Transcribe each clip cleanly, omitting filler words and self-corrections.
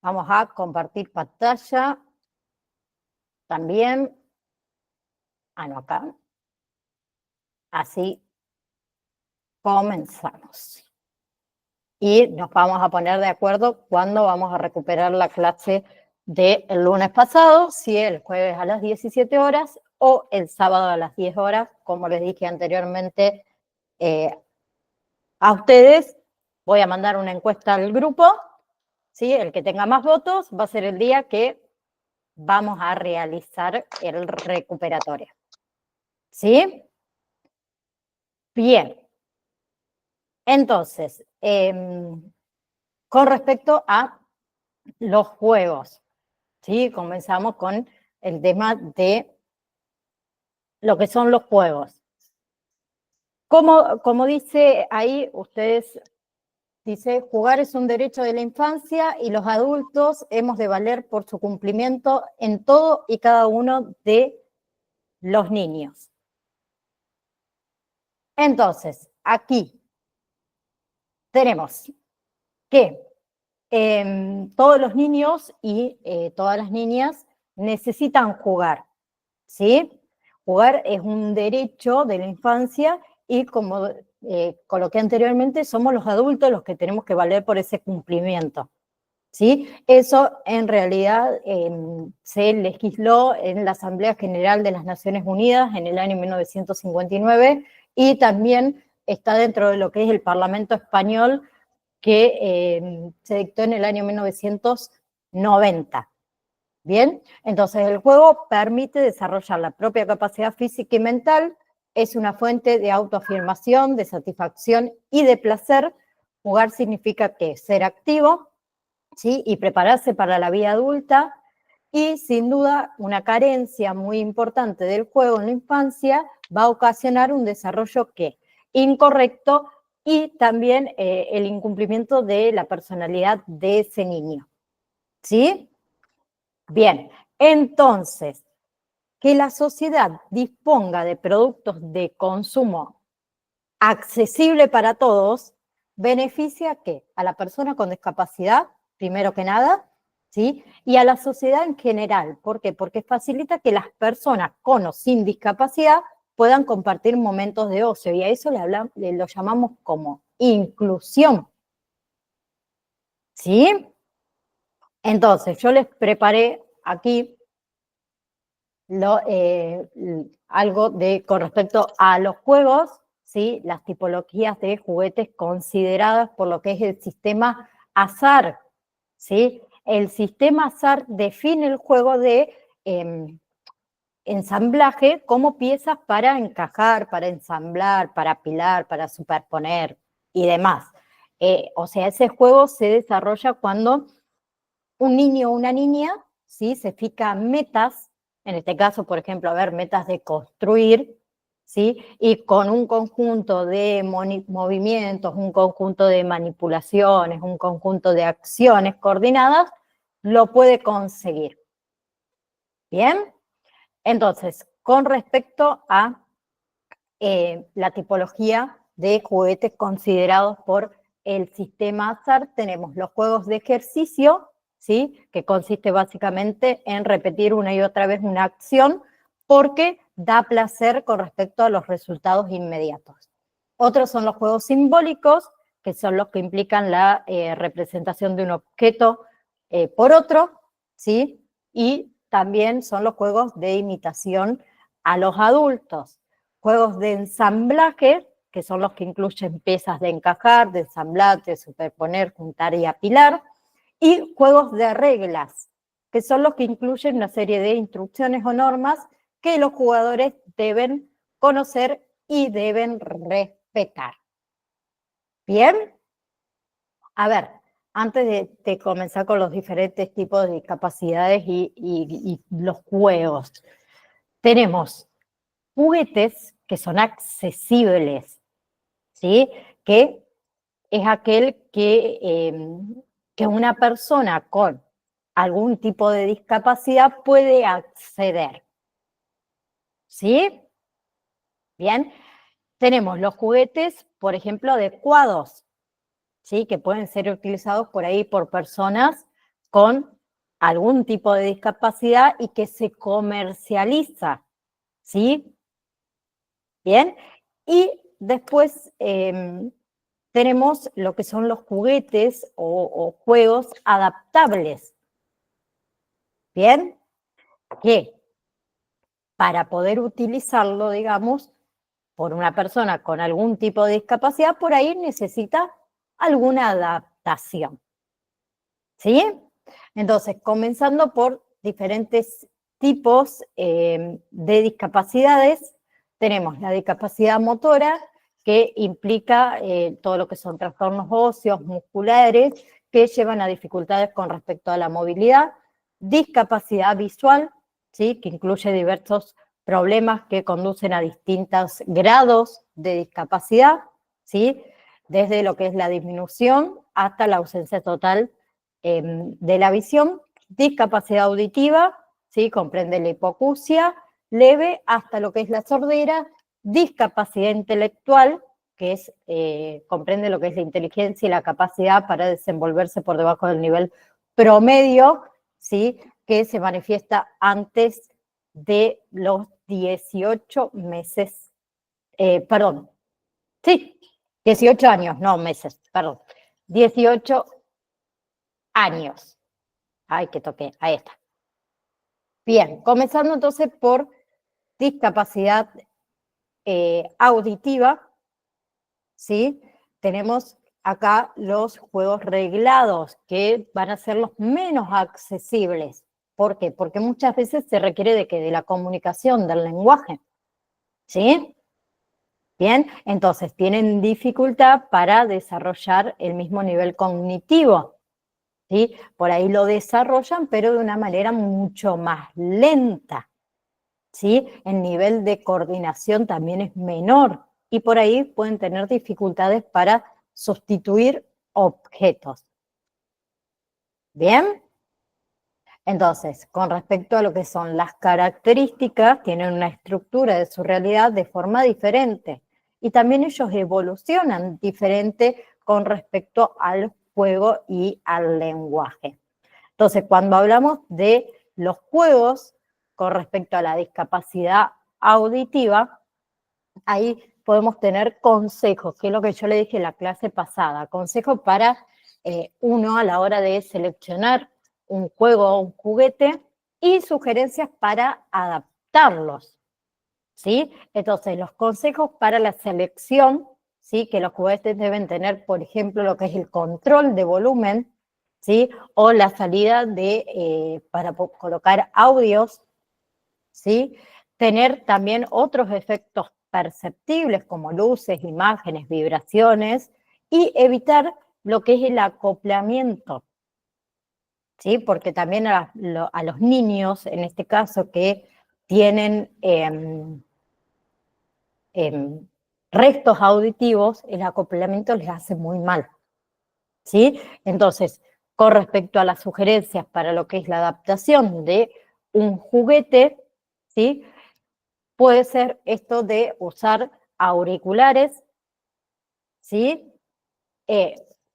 Vamos a compartir pantalla también. No, acá. Así comenzamos. Y nos vamos a poner de acuerdo cuándo vamos a recuperar la clase del lunes pasado, si el jueves a las 17 horas o el sábado a las 10 horas, como les dije anteriormente a ustedes. Voy a mandar una encuesta al grupo, ¿sí? El que tenga más votos va a ser el día que vamos a realizar el recuperatorio. ¿Sí? Bien. Entonces, con respecto a los juegos, ¿sí? Comenzamos con el tema de lo que son los juegos. Como dice ahí, ustedes dice, jugar es un derecho de la infancia y los adultos hemos de valer por su cumplimiento en todo y cada uno de los niños. Entonces, aquí tenemos que todos los niños y todas las niñas necesitan jugar, ¿sí? Jugar es un derecho de la infancia y como coloqué anteriormente, somos los adultos los que tenemos que valer por ese cumplimiento, ¿sí? Eso en realidad se legisló en la Asamblea General de las Naciones Unidas en el año 1959 y también está dentro de lo que es el Parlamento Español que se dictó en el año 1990. Bien, entonces el juego permite desarrollar la propia capacidad física y mental, es una fuente de autoafirmación, de satisfacción y de placer. Jugar significa que ser activo, ¿sí? Y prepararse para la vida adulta, y sin duda una carencia muy importante del juego en la infancia va a ocasionar un desarrollo que incorrecto y también el incumplimiento de la personalidad de ese niño. ¿Sí? Bien, entonces, que la sociedad disponga de productos de consumo accesible para todos, beneficia ¿a qué? A la persona con discapacidad, primero que nada, ¿sí? Y a la sociedad en general. ¿Por qué? Porque facilita que las personas con o sin discapacidad puedan compartir momentos de ocio, y a eso lo llamamos como inclusión. ¿Sí? Entonces, yo les preparé aquí algo con respecto a los juegos, ¿sí? Las tipologías de juguetes consideradas por lo que es el sistema azar, ¿sí? El sistema azar define el juego de ensamblaje como piezas para encajar, para ensamblar, para apilar, para superponer y demás. O sea, ese juego se desarrolla cuando un niño o una niña, ¿sí? Se fija metas, en este caso, por ejemplo, metas de construir, ¿sí? Y con un conjunto de movimientos, un conjunto de manipulaciones, un conjunto de acciones coordinadas, lo puede conseguir. ¿Bien? Entonces, con respecto a la tipología de juguetes considerados por el sistema azar, tenemos los juegos de ejercicio, ¿sí? Que consiste básicamente en repetir una y otra vez una acción porque da placer con respecto a los resultados inmediatos. Otros son los juegos simbólicos, que son los que implican la representación de un objeto por otro, ¿sí? Y también son los juegos de imitación a los adultos. Juegos de ensamblaje, que son los que incluyen piezas de encajar, de ensamblar, de superponer, juntar y apilar, y juegos de reglas, que son los que incluyen una serie de instrucciones o normas que los jugadores deben conocer y deben respetar. ¿Bien? A ver, antes de comenzar con los diferentes tipos de discapacidades y los juegos, tenemos juguetes que son accesibles, ¿sí? Que es aquel que una persona con algún tipo de discapacidad puede acceder, ¿sí? Bien, tenemos los juguetes, por ejemplo, adecuados, ¿sí? Que pueden ser utilizados por ahí por personas con algún tipo de discapacidad y que se comercializa, ¿sí? Bien, y después tenemos lo que son los juguetes o juegos adaptables, ¿bien? Que para poder utilizarlo, digamos, por una persona con algún tipo de discapacidad, por ahí necesita alguna adaptación, ¿sí? Entonces, comenzando por diferentes tipos de discapacidades, tenemos la discapacidad motora, que implica todo lo que son trastornos óseos, musculares, que llevan a dificultades con respecto a la movilidad, discapacidad visual, ¿sí? Que incluye diversos problemas que conducen a distintos grados de discapacidad, ¿sí? Desde lo que es la disminución hasta la ausencia total de la visión. Discapacidad auditiva, ¿sí? Comprende la hipoacusia leve hasta lo que es la sordera. Discapacidad intelectual, que es, comprende lo que es la inteligencia y la capacidad para desenvolverse por debajo del nivel promedio, ¿sí? Que se manifiesta antes de los 18 meses, perdón, sí, 18 años, no meses, perdón, 18 años. Ay, que toqué, ahí está. Bien, comenzando entonces por discapacidad auditiva, ¿sí? Tenemos acá los juegos reglados, que van a ser los menos accesibles. ¿Por qué? Porque muchas veces se requiere de la comunicación, del lenguaje, ¿sí? Bien, entonces tienen dificultad para desarrollar el mismo nivel cognitivo, ¿sí? Por ahí lo desarrollan, pero de una manera mucho más lenta, ¿sí? El nivel de coordinación también es menor y por ahí pueden tener dificultades para sustituir objetos. ¿Bien? Entonces, con respecto a lo que son las características, tienen una estructura de su realidad de forma diferente y también ellos evolucionan diferente con respecto al juego y al lenguaje. Entonces, cuando hablamos de los juegos con respecto a la discapacidad auditiva, ahí podemos tener consejos, que es lo que yo le dije en la clase pasada, consejos para uno a la hora de seleccionar un juego o un juguete y sugerencias para adaptarlos, ¿sí? Entonces, los consejos para la selección, ¿sí? Que los juguetes deben tener, por ejemplo, lo que es el control de volumen, ¿sí? O la salida para colocar audios, ¿sí? Tener también otros efectos perceptibles como luces, imágenes, vibraciones y evitar lo que es el acoplamiento, ¿sí? Porque también a los niños, en este caso, que tienen restos auditivos, el acoplamiento les hace muy mal, ¿sí? Entonces, con respecto a las sugerencias para lo que es la adaptación de un juguete, ¿sí? Puede ser esto de usar auriculares, ¿sí?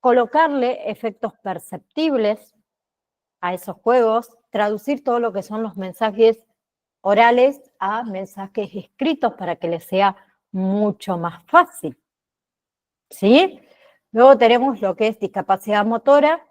Colocarle efectos perceptibles a esos juegos, traducir todo lo que son los mensajes orales a mensajes escritos para que les sea mucho más fácil, ¿sí? Luego tenemos lo que es discapacidad motora,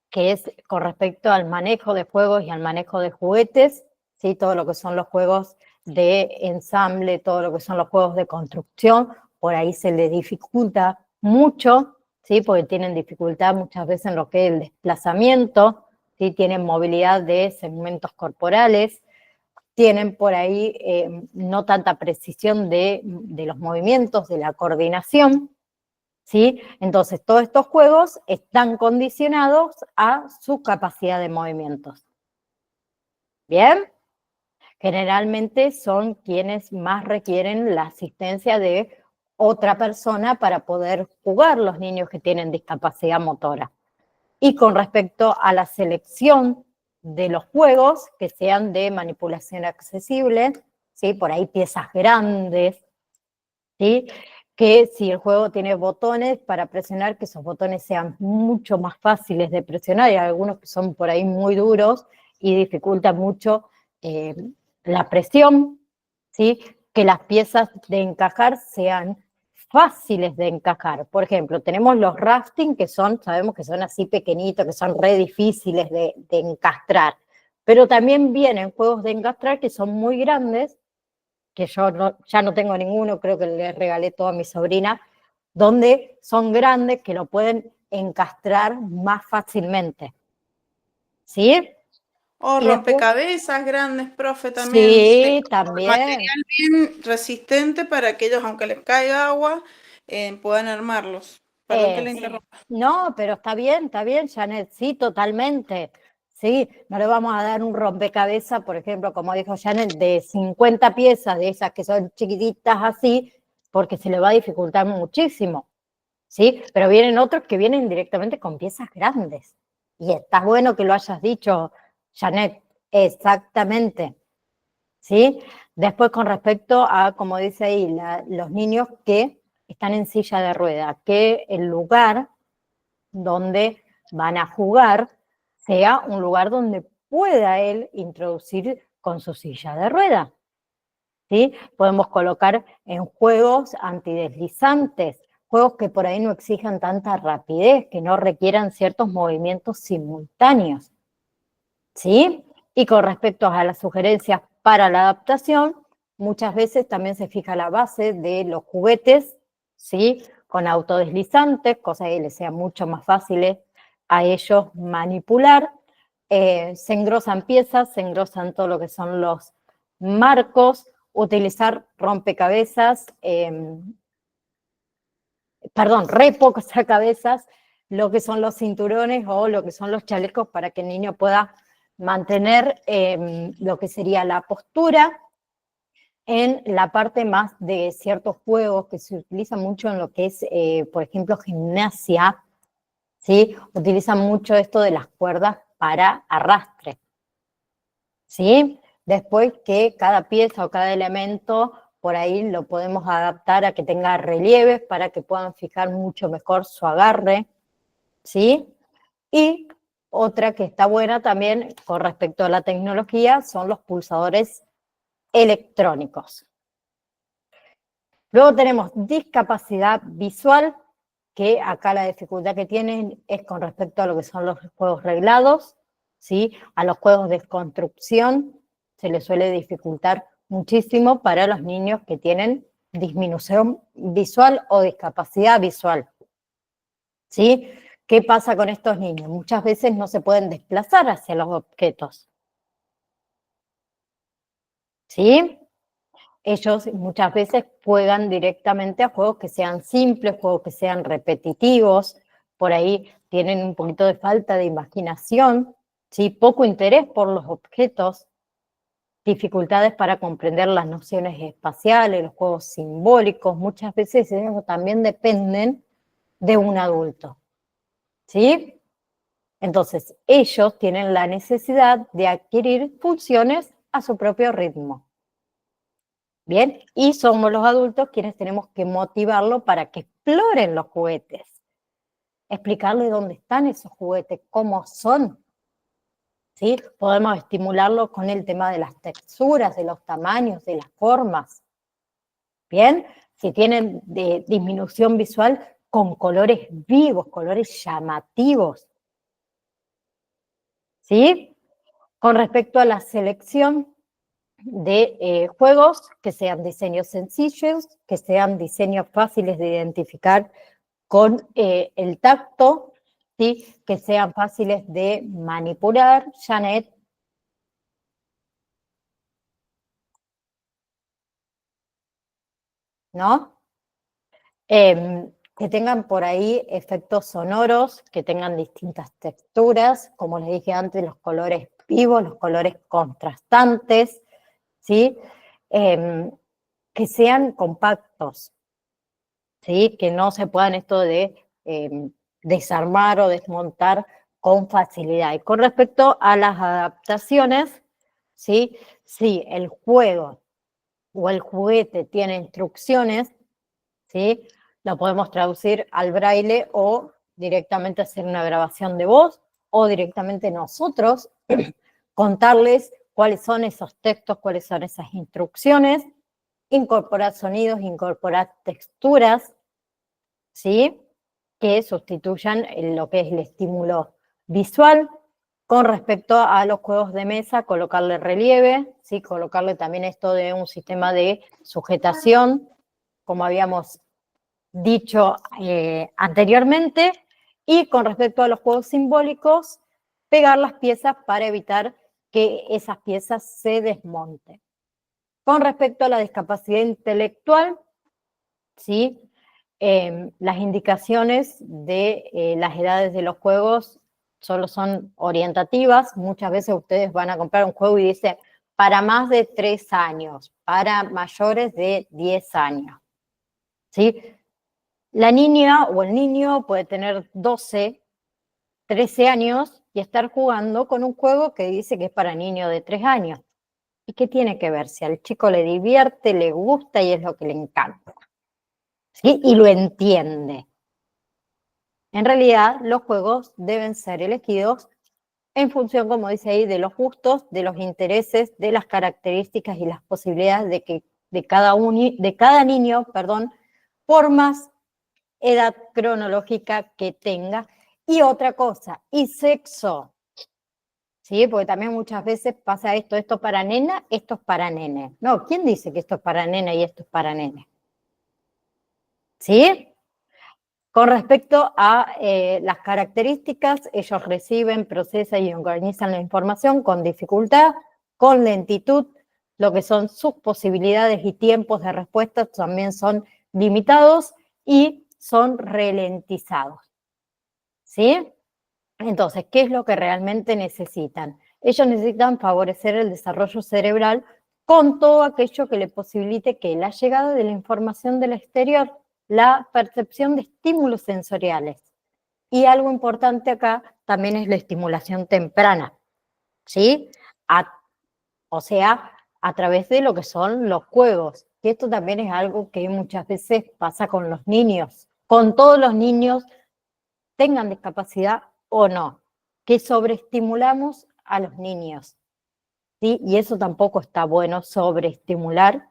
que es con respecto al manejo de juegos y al manejo de juguetes, ¿sí? Todo lo que son los juegos de ensamble, todo lo que son los juegos de construcción, por ahí se les dificulta mucho, ¿sí? Porque tienen dificultad muchas veces en lo que es el desplazamiento, ¿sí? Tienen movilidad de segmentos corporales, tienen por ahí no tanta precisión de los movimientos, de la coordinación, ¿sí? Entonces, todos estos juegos están condicionados a su capacidad de movimientos. ¿Bien? Generalmente son quienes más requieren la asistencia de otra persona para poder jugar, los niños que tienen discapacidad motora. Y con respecto a la selección de los juegos, que sean de manipulación accesible, ¿sí? Por ahí piezas grandes, ¿sí? que si el juego tiene botones para presionar, que esos botones sean mucho más fáciles de presionar, y algunos que son por ahí muy duros y dificultan mucho la presión, ¿sí? Que las piezas de encajar sean fáciles de encajar. Por ejemplo, tenemos los rafting que sabemos que son así pequeñitos, que son re difíciles de encastrar, pero también vienen juegos de encastrar que son muy grandes, que yo ya no tengo ninguno, creo que le regalé todo a mi sobrina, donde son grandes que lo pueden encastrar más fácilmente. ¿Sí? O Y después, rompecabezas grandes, profe, también. sí, Con también. material bien resistente para que ellos, aunque les caiga agua, puedan armarlos. Perdón que le Sí. interrumpa. No, pero está bien, Janet, sí, totalmente. Sí, no le vamos a dar un rompecabezas, por ejemplo, como dijo Janet, de 50 piezas, de esas que son chiquititas así, porque se le va a dificultar muchísimo. ¿Sí? Pero vienen otros que vienen directamente con piezas grandes. Y está bueno que lo hayas dicho, Janet, exactamente. ¿Sí? Después, con respecto a, como dice ahí, los niños que están en silla de rueda, que el lugar donde van a jugar sea un lugar donde pueda él introducir con su silla de rueda. ¿Sí? Podemos colocar en juegos antideslizantes, juegos que por ahí no exijan tanta rapidez, que no requieran ciertos movimientos simultáneos. ¿Sí? Y con respecto a las sugerencias para la adaptación, muchas veces también se fija la base de los juguetes, ¿sí? Con autodeslizantes, cosas que les sea mucho más fáciles a ellos manipular. Se engrosan piezas, se engrosan todo lo que son los marcos, utilizar rompecabezas, perdón, re pocos cabezas, lo que son los cinturones o lo que son los chalecos para que el niño pueda mantener lo que sería la postura en la parte más de ciertos juegos que se utilizan mucho en lo que es, por ejemplo, gimnasia, ¿sí? Utilizan mucho esto de las cuerdas para arrastre, ¿sí? Después que cada pieza o cada elemento por ahí lo podemos adaptar a que tenga relieves para que puedan fijar mucho mejor su agarre, ¿sí? Y otra que está buena también con respecto a la tecnología son los pulsadores electrónicos. Luego tenemos discapacidad visual, que acá la dificultad que tienen es con respecto a lo que son los juegos reglados, ¿sí? A los juegos de construcción se les suele dificultar muchísimo para los niños que tienen disminución visual o discapacidad visual, ¿sí? ¿Qué pasa con estos niños? Muchas veces no se pueden desplazar hacia los objetos, ¿sí? Ellos muchas veces juegan directamente a juegos que sean simples, juegos que sean repetitivos, por ahí tienen un poquito de falta de imaginación, ¿sí? Poco interés por los objetos, dificultades para comprender las nociones espaciales, los juegos simbólicos, muchas veces ellos también dependen de un adulto, ¿sí? Entonces, ellos tienen la necesidad de adquirir funciones a su propio ritmo. Bien, y somos los adultos quienes tenemos que motivarlo para que exploren los juguetes, explicarle dónde están esos juguetes, cómo son, ¿sí? Podemos estimularlo con el tema de las texturas, de los tamaños, de las formas. Bien, si tienen disminución visual, con colores vivos, colores llamativos, ¿sí? Con respecto a la selección de juegos, que sean diseños sencillos, que sean diseños fáciles de identificar con el tacto, ¿sí? Que sean fáciles de manipular. Janet, ¿no? Que tengan por ahí efectos sonoros, que tengan distintas texturas, como les dije antes, los colores vivos, los colores contrastantes, ¿sí? Que sean compactos, ¿sí? Que no se puedan esto de desarmar o desmontar con facilidad. Y con respecto a las adaptaciones, ¿sí? Si el juego o el juguete tiene instrucciones, ¿sí? Lo podemos traducir al braille o directamente hacer una grabación de voz o directamente nosotros contarles cuáles son esos textos, cuáles son esas instrucciones, incorporar sonidos, incorporar texturas, ¿sí? Que sustituyan lo que es el estímulo visual. Con respecto a los juegos de mesa, colocarle relieve, ¿sí? Colocarle también esto de un sistema de sujetación, como habíamos dicho anteriormente, y con respecto a los juegos simbólicos, pegar las piezas para evitar que esas piezas se desmonten. Con respecto a la discapacidad intelectual, ¿sí? Las indicaciones de las edades de los juegos solo son orientativas. Muchas veces ustedes van a comprar un juego y dicen para más de 3 años, para mayores de 10 años. ¿Sí? La niña o el niño puede tener 12, 13 años y estar jugando con un juego que dice que es para niños de 3 años. ¿Y qué tiene que ver? Si al chico le divierte, le gusta y es lo que le encanta. ¿Sí? Y lo entiende. En realidad, los juegos deben ser elegidos en función, como dice ahí, de los gustos, de los intereses, de las características y las posibilidades de cada niño, por más edad cronológica que tenga. Y otra cosa, y sexo, ¿sí? Porque también muchas veces pasa esto es para nena, esto es para nene. No, ¿quién dice que esto es para nena y esto es para nene? ¿Sí? Con respecto a las características, ellos reciben, procesan y organizan la información con dificultad, con lentitud, lo que son sus posibilidades y tiempos de respuesta también son limitados y son ralentizados. ¿Sí? Entonces, ¿qué es lo que realmente necesitan? Ellos necesitan favorecer el desarrollo cerebral con todo aquello que le posibilite que la llegada de la información del exterior, la percepción de estímulos sensoriales. Y algo importante acá también es la estimulación temprana, ¿sí? O sea, a través de lo que son los juegos. Y esto también es algo que muchas veces pasa con los niños, con todos los niños, tengan discapacidad o no, que sobreestimulamos a los niños, ¿sí? Y eso tampoco está bueno, sobreestimular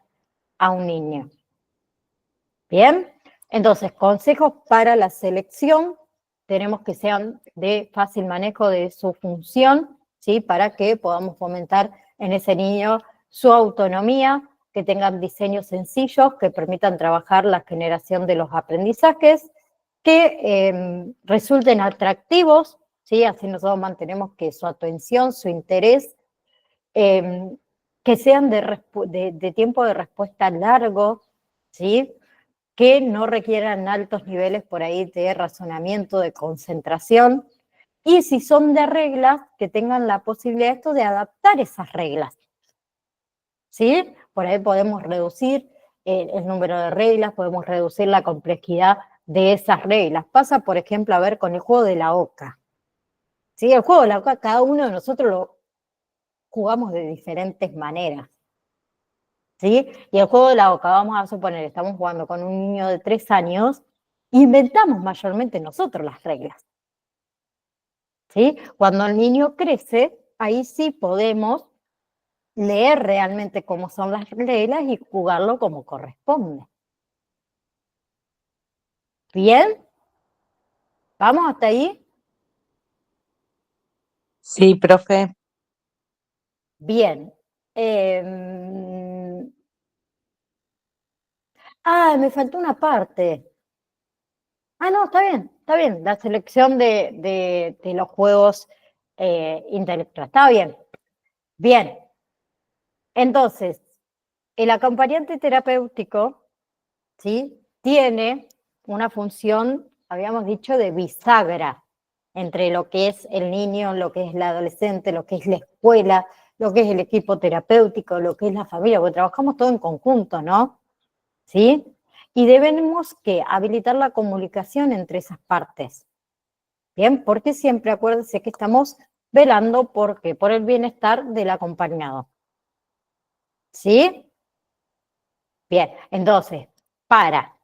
a un niño. Bien, entonces, consejos para la selección, tenemos que sean de fácil manejo de su función, ¿sí? Para que podamos fomentar en ese niño su autonomía, que tengan diseños sencillos, que permitan trabajar la generación de los aprendizajes, que resulten atractivos, ¿sí? Así nosotros mantenemos que su atención, su interés, que sean de tiempo de respuesta largo, ¿sí? Que no requieran altos niveles por ahí de razonamiento, de concentración, y si son de reglas, que tengan la posibilidad esto de adaptar esas reglas, ¿sí? Por ahí podemos reducir el número de reglas, podemos reducir la complejidad de esas reglas. Pasa, por ejemplo, a ver con el juego de la oca. ¿Sí? El juego de la oca, cada uno de nosotros lo jugamos de diferentes maneras. ¿Sí? Y el juego de la oca, vamos a suponer, estamos jugando con un niño de 3 años, inventamos mayormente nosotros las reglas. ¿Sí? Cuando el niño crece, ahí sí podemos leer realmente cómo son las reglas y jugarlo como corresponde. ¿Bien? ¿Vamos hasta ahí? Sí, profe. Bien. Me faltó una parte. No, está bien. La selección de los juegos intelectuales. Está bien. Bien. Entonces, el acompañante terapéutico, ¿sí? Tiene una función, habíamos dicho, de bisagra entre lo que es el niño, lo que es el adolescente, lo que es la escuela, lo que es el equipo terapéutico, lo que es la familia, porque trabajamos todo en conjunto, ¿no? ¿Sí? Y debemos que habilitar la comunicación entre esas partes. Bien, porque siempre acuérdense que estamos velando por el bienestar del acompañado. ¿Sí? Bien, entonces, para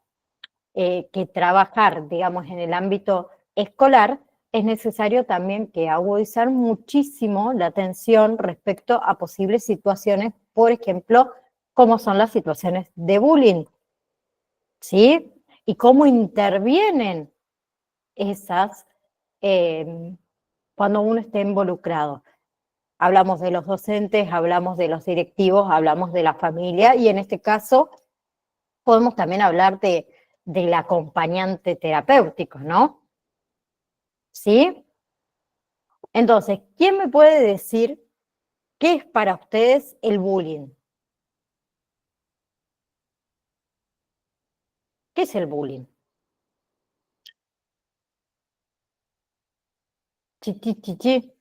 que trabajar, digamos, en el ámbito escolar, es necesario también que agudizar muchísimo la atención respecto a posibles situaciones, por ejemplo, como son las situaciones de bullying, ¿sí? Y cómo intervienen esas cuando uno esté involucrado. Hablamos de los docentes, hablamos de los directivos, hablamos de la familia y en este caso podemos también hablar del acompañante terapéutico, ¿no? ¿Sí? Entonces, ¿quién me puede decir qué es para ustedes el bullying? ¿Qué es el bullying? Chi, chi, chi, chi.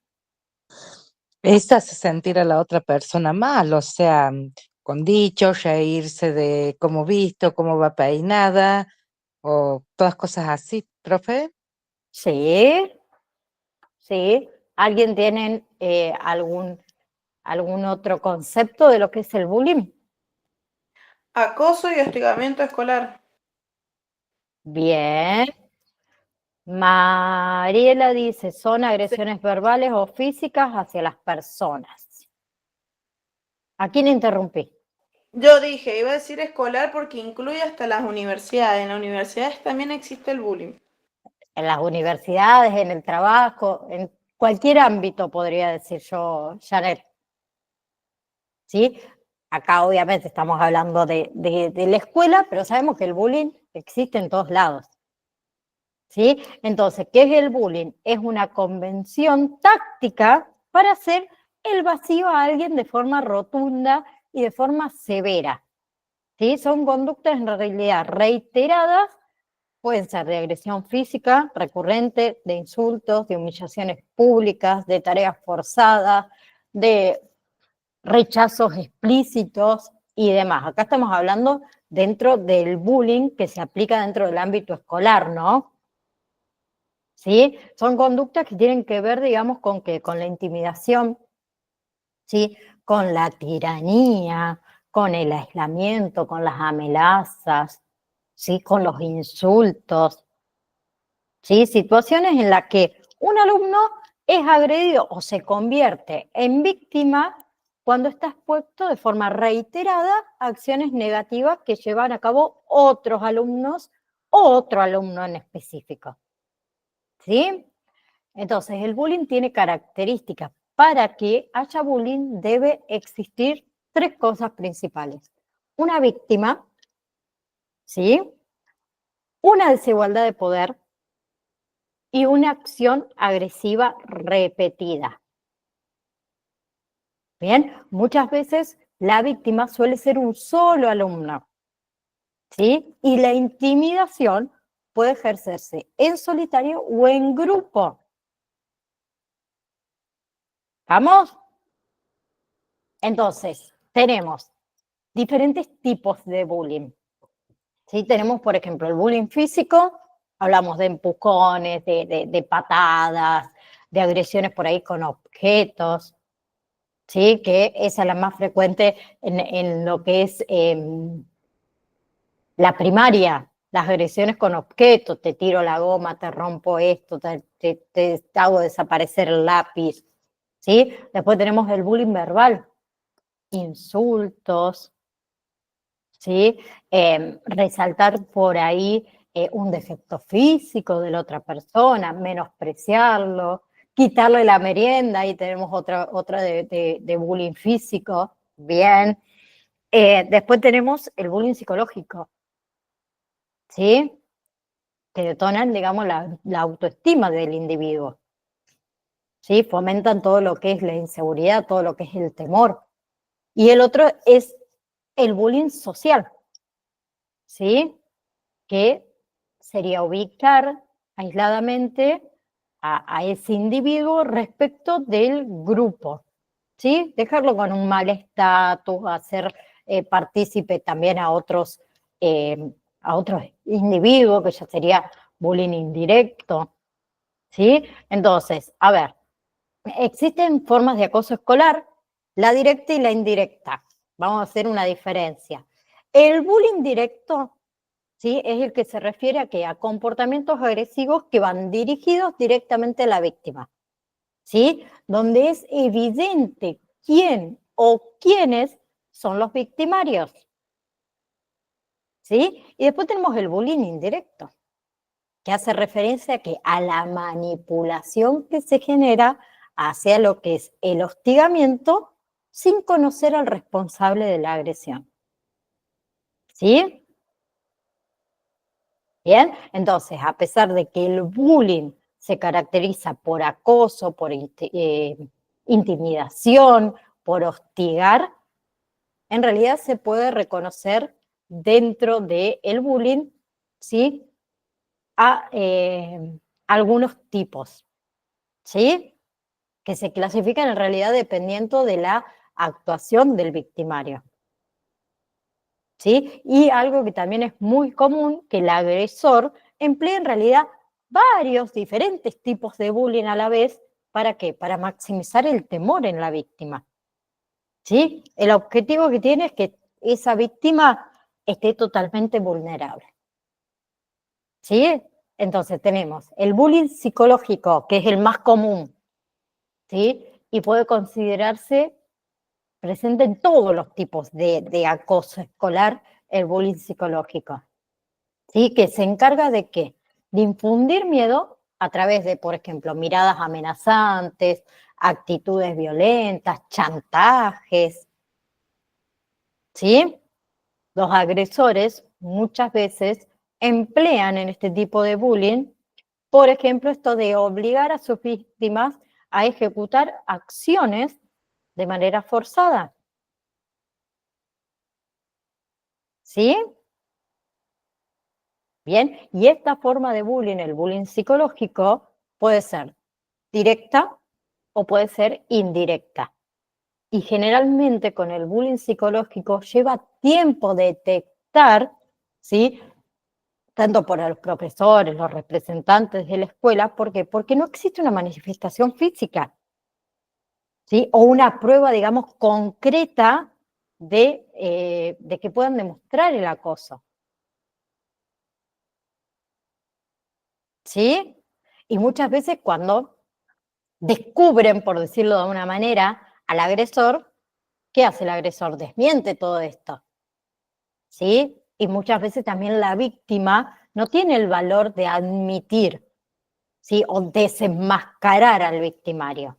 Es hace sentir a la otra persona mal, o sea, con dichos, reírse de cómo visto, cómo va peinada, o todas cosas así, profe. Sí, sí. ¿Alguien tiene algún otro concepto de lo que es el bullying? Acoso y hostigamiento escolar. Bien. Mariela dice, son Sí. agresiones verbales o físicas hacia las personas. ¿A quién interrumpí? Yo dije, iba a decir escolar porque incluye hasta las universidades. En las universidades también existe el bullying. En las universidades, en el trabajo, en cualquier ámbito podría decir yo, Janet. ¿Sí? Acá obviamente estamos hablando de la escuela, pero sabemos que el bullying existe en todos lados. ¿Sí? Entonces, ¿qué es el bullying? Es una convención táctica para hacer el vacío a alguien de forma rotunda y de forma severa. ¿Sí? Son conductas en realidad reiteradas, pueden ser de agresión física recurrente, de insultos, de humillaciones públicas, de tareas forzadas, de rechazos explícitos y demás. Acá estamos hablando dentro del bullying que se aplica dentro del ámbito escolar, ¿no? ¿Sí? Son conductas que tienen que ver, digamos, con la intimidación, ¿sí? Con la tiranía, con el aislamiento, con las amenazas, ¿sí? Con los insultos, ¿sí? Situaciones en las que un alumno es agredido o se convierte en víctima cuando está expuesto de forma reiterada a acciones negativas que llevan a cabo otros alumnos o otro alumno en específico, ¿sí? Entonces, el bullying tiene características. Para que haya bullying debe existir tres cosas principales. Una víctima, ¿sí? Una desigualdad de poder y una acción agresiva repetida. Bien, muchas veces la víctima suele ser un solo alumno, ¿sí? Y la intimidación puede ejercerse en solitario o en grupo. ¿Vamos? Entonces, tenemos diferentes tipos de bullying. ¿Sí? Tenemos, por ejemplo, el bullying físico, hablamos de empujones, de patadas, de agresiones por ahí con objetos, ¿sí? Que esa es la más frecuente en lo que es la primaria, las agresiones con objetos, te tiro la goma, te rompo esto, te hago desaparecer el lápiz, ¿sí? Después tenemos el bullying verbal, insultos, ¿sí? Resaltar por ahí un defecto físico de la otra persona, menospreciarlo, quitarle la merienda, ahí tenemos otra de bullying físico, bien. Después tenemos el bullying psicológico, ¿sí? Que detonan, digamos, la autoestima del individuo, ¿sí? Fomentan todo lo que es la inseguridad, todo lo que es el temor. Y el otro es el bullying social, ¿sí? Que sería ubicar aisladamente a ese individuo respecto del grupo, ¿sí? Dejarlo con un mal estatus, hacer partícipe también eh, a otros individuos, que ya sería bullying indirecto, ¿sí? Entonces, a ver, existen formas de acoso escolar, la directa y la indirecta. Vamos a hacer una diferencia. El bullying directo ¿sí? Es el que se refiere a, ¿qué? A comportamientos agresivos que van dirigidos directamente a la víctima, ¿sí? Donde es evidente quién o quiénes son los victimarios, ¿sí? Y después tenemos el bullying indirecto, que hace referencia a, ¿qué? A la manipulación que se genera hacia lo que es el hostigamiento sin conocer al responsable de la agresión, ¿sí? Bien, entonces, a pesar de que el bullying se caracteriza por acoso, por intimidación, por hostigar, en realidad se puede reconocer dentro del bullying, ¿sí? A algunos tipos, ¿sí? Que se clasifican en realidad dependiendo de la actuación del victimario, ¿sí? Y algo que también es muy común, que el agresor emplea en realidad varios diferentes tipos de bullying a la vez. ¿Para qué? Para maximizar el temor en la víctima, ¿sí? El objetivo que tiene es que esa víctima esté totalmente vulnerable, ¿sí? Entonces tenemos el bullying psicológico, que es el más común, ¿sí? Y puede considerarse presente en todos los tipos de acoso escolar, el bullying psicológico, ¿sí? Que se encarga de ¿qué? De infundir miedo a través de, por ejemplo, miradas amenazantes, actitudes violentas, chantajes, ¿sí? Los agresores muchas veces emplean en este tipo de bullying, por ejemplo, esto de obligar a sus víctimas a ejecutar acciones de manera forzada, ¿sí? Bien, y esta forma de bullying, el bullying psicológico, puede ser directa o puede ser indirecta. Y generalmente con el bullying psicológico lleva tiempo detectar, ¿sí? Tanto por los profesores, los representantes de la escuela, ¿por qué? Porque no existe una manifestación física, ¿sí? O una prueba, digamos, concreta de que puedan demostrar el acoso, ¿sí? Y muchas veces cuando descubren, por decirlo de una manera, al agresor, ¿qué hace el agresor? Desmiente todo esto, ¿sí? Y muchas veces también la víctima no tiene el valor de admitir, ¿sí? O desenmascarar al victimario.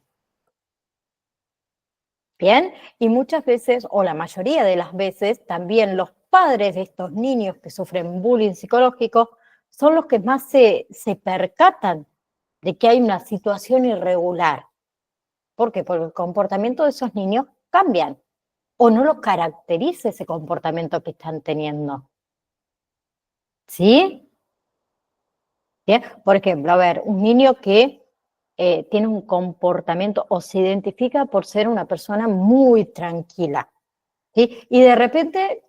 Bien, y muchas veces, o la mayoría de las veces, también los padres de estos niños que sufren bullying psicológico son los que más se percatan de que hay una situación irregular. ¿Por qué? Porque el comportamiento de esos niños cambian o no los caracteriza ese comportamiento que están teniendo. ¿Sí? Bien, por ejemplo, a ver, un niño que tiene un comportamiento o se identifica por ser una persona muy tranquila, ¿sí? Y de repente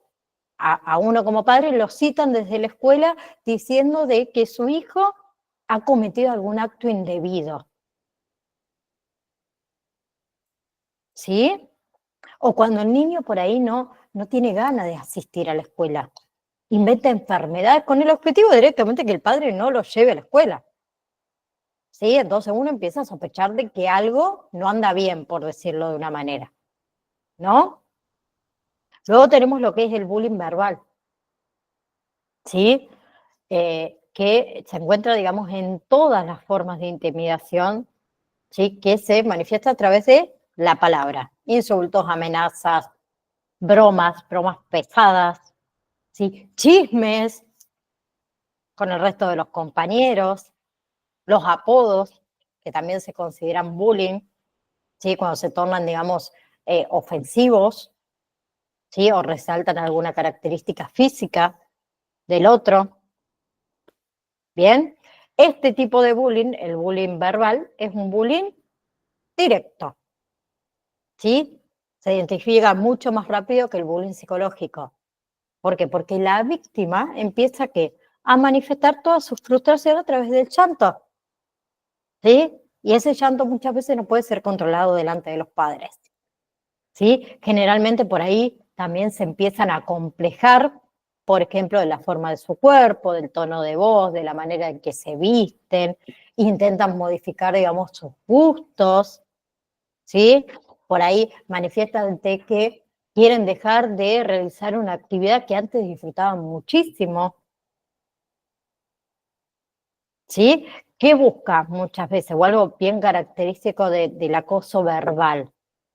a uno como padre lo citan desde la escuela diciendo de que su hijo ha cometido algún acto indebido, ¿sí? O cuando el niño por ahí no tiene ganas de asistir a la escuela, inventa enfermedades con el objetivo directamente que el padre no lo lleve a la escuela, ¿sí? Entonces uno empieza a sospechar de que algo no anda bien, por decirlo de una manera, ¿no? Luego tenemos lo que es el bullying verbal, ¿sí? Que se encuentra, digamos, en todas las formas de intimidación, ¿sí? Que se manifiesta a través de la palabra, insultos, amenazas, bromas pesadas, ¿sí? Chismes con el resto de los compañeros, los apodos, que también se consideran bullying, ¿sí? Cuando se tornan, digamos, ofensivos, ¿sí? O resaltan alguna característica física del otro. Bien, este tipo de bullying, el bullying verbal, es un bullying directo, ¿sí? Se identifica mucho más rápido que el bullying psicológico. ¿Por qué? Porque la víctima empieza ¿qué? A manifestar toda su frustración a través del llanto, ¿sí? Y ese llanto muchas veces no puede ser controlado delante de los padres, ¿sí? Generalmente por ahí también se empiezan a complejar por ejemplo, de la forma de su cuerpo, del tono de voz, de la manera en que se visten, intentan modificar, digamos, sus gustos, ¿sí? Por ahí manifiestan de que quieren dejar de realizar una actividad que antes disfrutaban muchísimo, ¿sí? ¿Qué busca muchas veces? O algo bien característico del acoso verbal,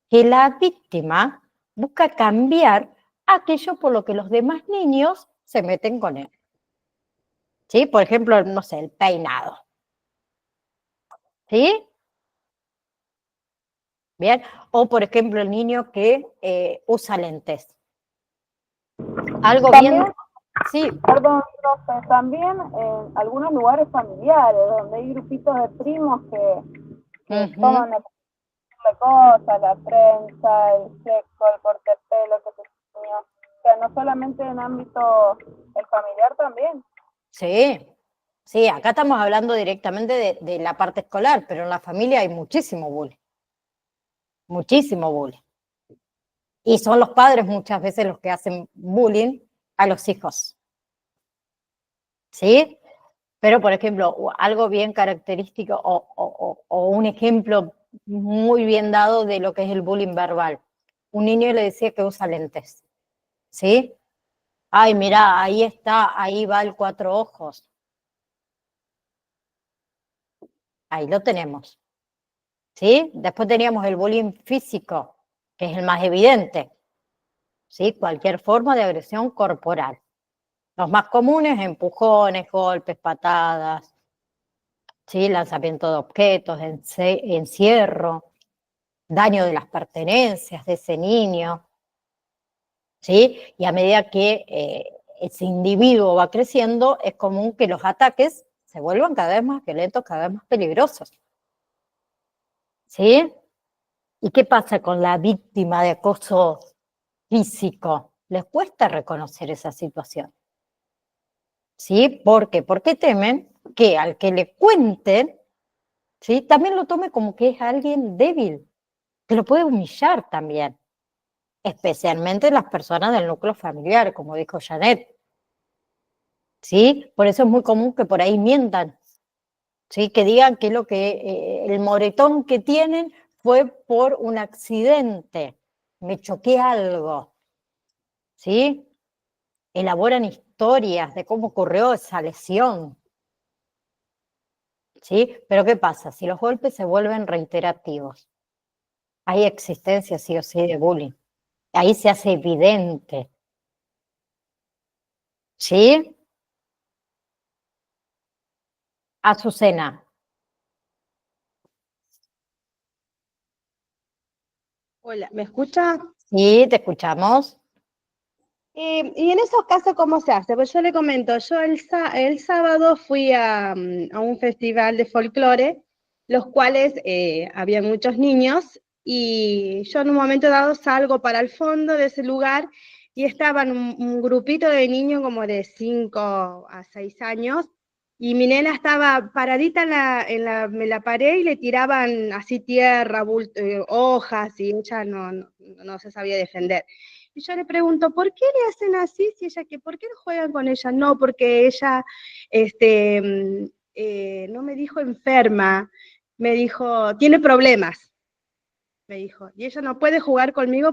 que la víctima busca cambiar aquello por lo que los demás niños se meten con él. ¿Sí? Por ejemplo, no sé, el peinado. ¿Sí? Bien. O por ejemplo, el niño que usa lentes. Algo También, bien. Sí. perdón, profe, también en algunos lugares familiares, donde hay grupitos de primos que toman la cosa, la prensa, el seco, el corte de pelo, que se enseñó. O sea, no solamente en ámbito el familiar también. Sí. Sí, acá estamos hablando directamente de la parte escolar, pero en la familia hay muchísimo bullying. Muchísimo bullying. Y son los padres muchas veces los que hacen bullying a los hijos. ¿Sí? Pero, por ejemplo, algo bien característico o un ejemplo muy bien dado de lo que es el bullying verbal. Un niño le decía que usa lentes. ¿Sí? Ay, mira, ahí está, ahí va el cuatro ojos. Ahí lo tenemos. ¿Sí? Después teníamos el bullying físico, que es el más evidente. ¿Sí? Cualquier forma de agresión corporal. Los más comunes, empujones, golpes, patadas, ¿sí? Lanzamiento de objetos, encierro, daño de las pertenencias de ese niño, ¿sí? Y a medida que ese individuo va creciendo, es común que los ataques se vuelvan cada vez más violentos, cada vez más peligrosos, ¿sí? ¿Y qué pasa con la víctima de acoso físico? Les cuesta reconocer esa situación, ¿sí? ¿Por qué? Porque temen que al que le cuenten, ¿sí? También lo tome como que es alguien débil, que lo puede humillar también, especialmente las personas del núcleo familiar, como dijo Janet, ¿sí? Por eso es muy común que por ahí mientan, ¿sí? Que digan que lo que el moretón que tienen fue por un accidente, me choqué algo, ¿sí? Elaboran historias de cómo ocurrió esa lesión, ¿sí? Pero ¿qué pasa? Si los golpes se vuelven reiterativos, hay existencia sí o sí de bullying. Ahí se hace evidente, ¿sí? Azucena, Hola, ¿me escucha? sí, te escuchamos. Y en esos casos, ¿cómo se hace? Pues yo le comento, yo el sábado fui a un festival de folclore, los cuales había muchos niños, y yo en un momento dado salgo para el fondo de ese lugar y estaban un grupito de niños como de 5 a 6 años, y mi nena estaba paradita en la pared y le tiraban así tierra, hojas, y ella no se sabía defender. Y yo le pregunto, ¿por qué le hacen así? Si ella, ¿por qué no juegan con ella? No, porque ella, no me dijo enferma, me dijo, tiene problemas, me dijo. Y ella no puede jugar conmigo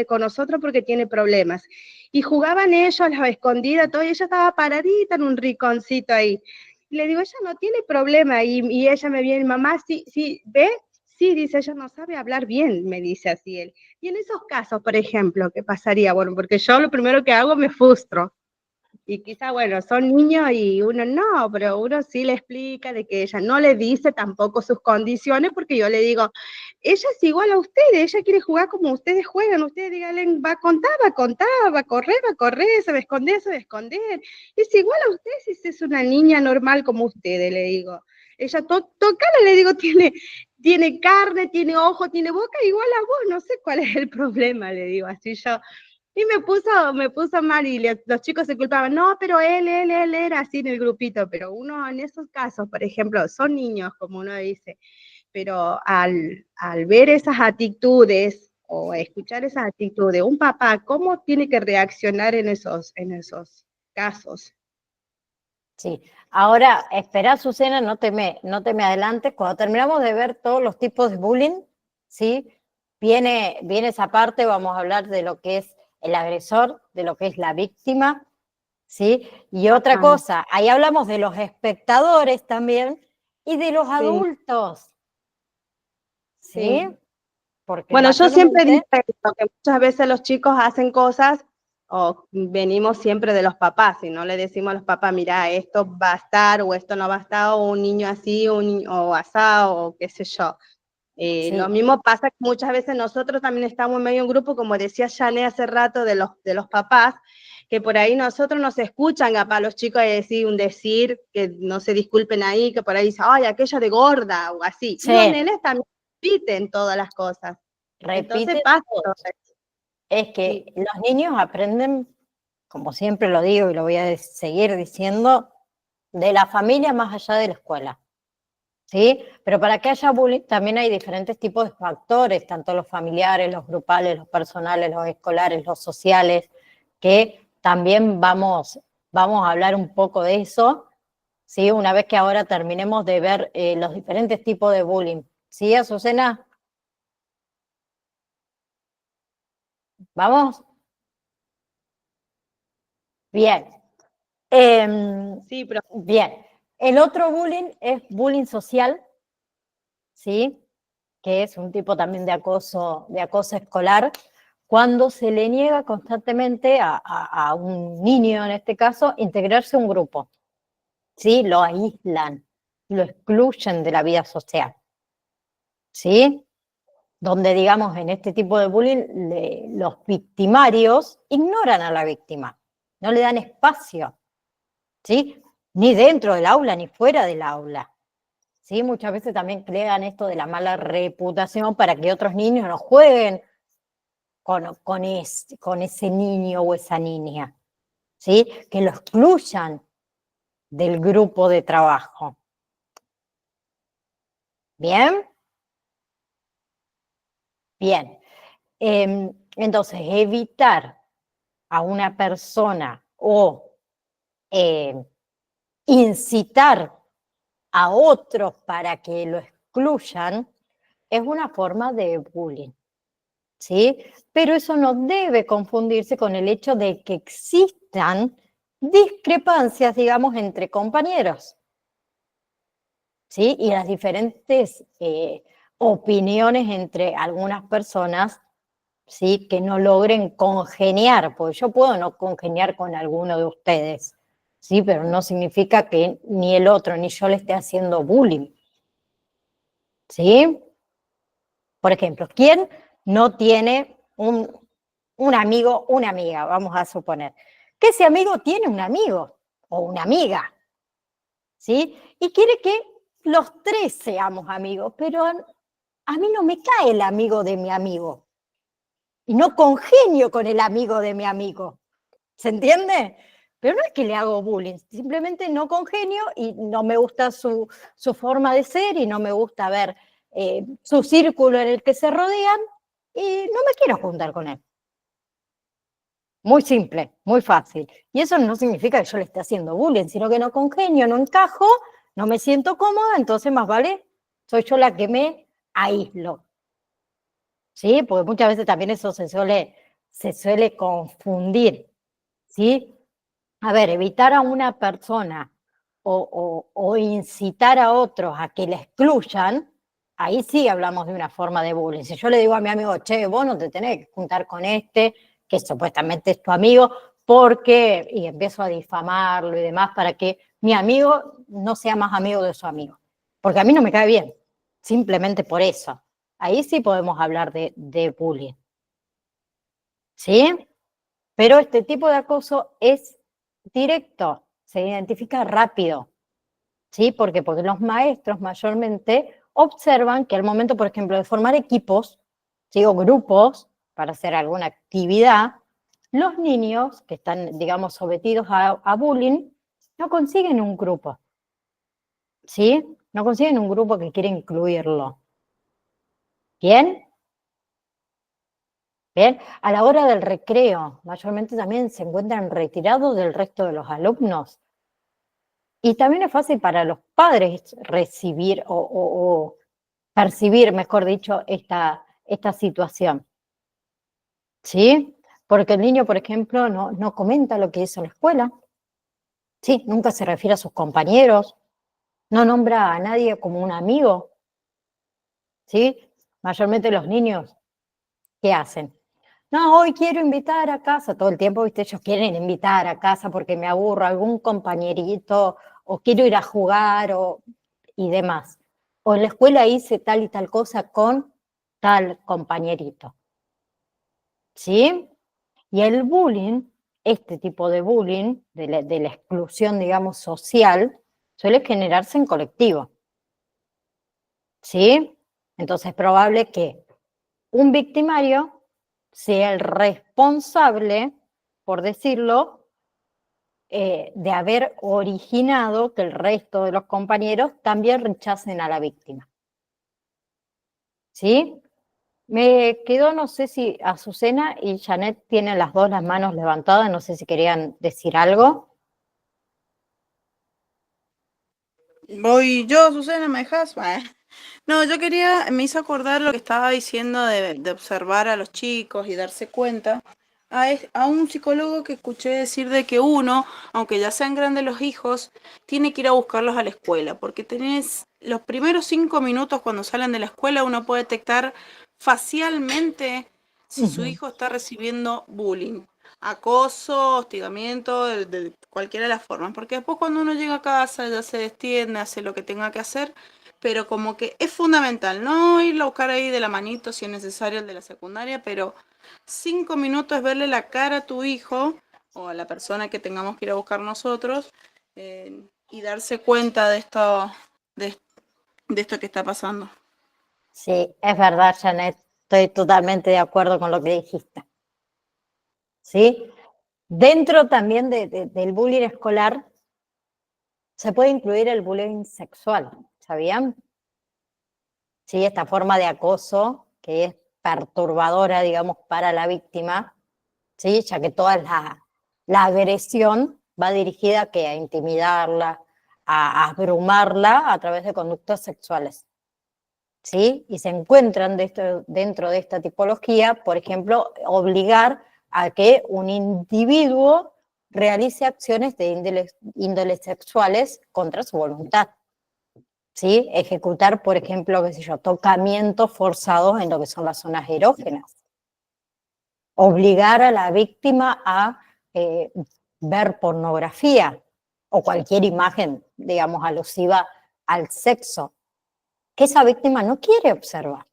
con nosotros porque tiene problemas. Y jugaban ellos a la escondida, todo, y ella estaba paradita en un rinconcito ahí. Y le digo, ella no tiene problema. Y ella me viene, mamá, sí, sí, ¿ve? Sí, dice, ella no sabe hablar bien, me dice así él. Y en esos casos, por ejemplo, ¿qué pasaría? Bueno, porque yo lo primero que hago me frustro. Y quizá, bueno, son niños y uno no, pero uno sí le explica de que ella no le dice tampoco sus condiciones, porque yo le digo, ella es igual a ustedes, ella quiere jugar como ustedes juegan, ustedes díganle, va a contar, va a contar, va a correr, se va a esconder, se va a esconder. Es igual a ustedes si es una niña normal como ustedes, le digo. Ella, tocala, le digo, tiene carne, tiene ojo, tiene boca, igual a vos, no sé cuál es el problema, le digo, así yo. Y me puso mal y los chicos se culpaban, no, pero él era así en el grupito, pero uno en esos casos, por ejemplo, son niños, como uno dice, pero al ver esas actitudes o escuchar esas actitudes, un papá, ¿cómo tiene que reaccionar en esos casos. Sí. Ahora, espera, Azucena, no te me adelantes. Cuando terminamos de ver todos los tipos de bullying, ¿sí? Viene esa parte, vamos a hablar de lo que es el agresor, de lo que es la víctima, ¿sí? Y otra cosa, ahí hablamos de los espectadores también y de los adultos, ¿sí? Porque Bueno, yo siempre digo mayormente... que muchas veces los chicos hacen cosas o venimos siempre de los papás, y no le decimos a los papás, mira, esto va a estar o esto no va a estar, o un niño así, o asado, o qué sé yo. Sí. Lo mismo pasa que muchas veces nosotros también estamos en medio de un grupo, como decía Jané hace rato, de los papás, que por ahí nosotros nos escuchan a los chicos decir, que no se disculpen ahí, que por ahí dicen, ay, aquella de gorda, o así. Sí. Y los nenes también repiten todas las cosas. Entonces pasa todo eso. Es que los niños aprenden, como siempre lo digo y lo voy a seguir diciendo, de la familia más allá de la escuela, ¿sí? Pero para que haya bullying también hay diferentes tipos de factores, tanto los familiares, los grupales, los personales, los escolares, los sociales, que también vamos a hablar un poco de eso, ¿sí? Una vez que ahora terminemos de ver los diferentes tipos de bullying. ¿Sí, Azucena? ¿Vamos? Bien. Sí, pero Bien. El otro bullying es bullying social, ¿sí? Que es un tipo también de acoso escolar, cuando se le niega constantemente a un niño, en este caso, integrarse a un grupo, ¿sí? Lo aíslan, lo excluyen de la vida social, ¿sí? Donde, digamos, en este tipo de bullying, los victimarios ignoran a la víctima, no le dan espacio, ¿sí? Ni dentro del aula, ni fuera del aula. ¿Sí? Muchas veces también crean esto de la mala reputación para que otros niños no jueguen con ese niño o esa niña, ¿sí? Que lo excluyan del grupo de trabajo. ¿Bien? Bien. Entonces, evitar a una persona o incitar a otros para que lo excluyan es una forma de bullying, ¿sí? Pero eso no debe confundirse con el hecho de que existan discrepancias, digamos, entre compañeros, ¿sí? Y las diferentes opiniones entre algunas personas, ¿sí? Que no logren congeniar, porque yo puedo no congeniar con alguno de ustedes, ¿sí? Pero no significa que ni el otro ni yo le esté haciendo bullying, ¿sí? Por ejemplo, ¿quién no tiene un amigo, una amiga, vamos a suponer? Que ese amigo tiene un amigo o una amiga, ¿sí? Y quiere que los tres seamos amigos, pero a mí no me cae el amigo de mi amigo y no congenio con el amigo de mi amigo, ¿se entiende? Pero no es que le hago bullying, simplemente no congenio y no me gusta su forma de ser y no me gusta ver su círculo en el que se rodean y no me quiero juntar con él. Muy simple, muy fácil. Y eso no significa que yo le esté haciendo bullying, sino que no congenio, no encajo, no me siento cómoda, entonces más vale, soy yo la que me aíslo. ¿Sí? Porque muchas veces también eso se suele confundir, ¿sí? A ver, evitar a una persona o incitar a otros a que la excluyan, ahí sí hablamos de una forma de bullying. Si yo le digo a mi amigo, che, vos no te tenés que juntar con este, que supuestamente es tu amigo, porque, y empiezo a difamarlo y demás para que mi amigo no sea más amigo de su amigo, porque a mí no me cae bien, simplemente por eso. Ahí sí podemos hablar de bullying, ¿sí? Pero este tipo de acoso es directo, se identifica rápido, ¿sí? Porque los maestros mayormente observan que al momento, por ejemplo, de formar equipos, ¿sí? O grupos para hacer alguna actividad, los niños que están, digamos, sometidos a bullying no consiguen un grupo, ¿sí? No consiguen un grupo que quiere incluirlo. ¿Bien? Bien, a la hora del recreo, mayormente también se encuentran retirados del resto de los alumnos. Y también es fácil para los padres recibir o percibir, mejor dicho, esta situación. ¿Sí? Porque el niño, por ejemplo, no comenta lo que hizo en la escuela. Sí, nunca se refiere a sus compañeros, no nombra a nadie como un amigo. ¿Sí? Mayormente los niños, ¿qué hacen? No, hoy quiero invitar a casa, todo el tiempo, ¿viste? Ellos quieren invitar a casa porque me aburro, algún compañerito, o quiero ir a jugar, y demás. O en la escuela hice tal y tal cosa con tal compañerito. ¿Sí? Y el bullying, este tipo de bullying, de la exclusión, digamos, social, suele generarse en colectivo. ¿Sí? Entonces es probable que un victimario sea el responsable, por decirlo, de haber originado que el resto de los compañeros también rechacen a la víctima. ¿Sí? Me quedó, no sé si Azucena y Janet tienen las dos las manos levantadas, no sé si querían decir algo. Voy yo, Susana, ¿me dejas? No, yo quería, me hizo acordar lo que estaba diciendo de observar a los chicos y darse cuenta. A un psicólogo que escuché decir de que uno, aunque ya sean grandes los hijos, tiene que ir a buscarlos a la escuela, porque tenés los primeros 5 minutos cuando salen de la escuela, uno puede detectar facialmente si su hijo está recibiendo bullying, acoso, hostigamiento, de cualquiera de las formas, porque después cuando uno llega a casa ya se destiende, hace lo que tenga que hacer, pero como que es fundamental, no irlo a buscar ahí de la manito si es necesario el de la secundaria, pero 5 minutos es verle la cara a tu hijo o a la persona que tengamos que ir a buscar nosotros y darse cuenta de, de esto que está pasando. Sí, es verdad, Janet, estoy totalmente de acuerdo con lo que dijiste. ¿Sí? Dentro también del bullying escolar se puede incluir el bullying sexual, ¿sabían? Sí, esta forma de acoso que es perturbadora, digamos, para la víctima, ¿sí? Ya que toda la agresión va dirigida a intimidarla, a abrumarla a través de conductas sexuales. ¿Sí? Y se encuentran dentro de esta tipología, por ejemplo, obligar a que un individuo realice acciones de índole sexuales contra su voluntad. ¿Sí? Ejecutar, por ejemplo, qué sé yo, tocamientos forzados en lo que son las zonas erógenas. Obligar a la víctima a ver pornografía o cualquier imagen, digamos, alusiva al sexo, que esa víctima no quiere observar.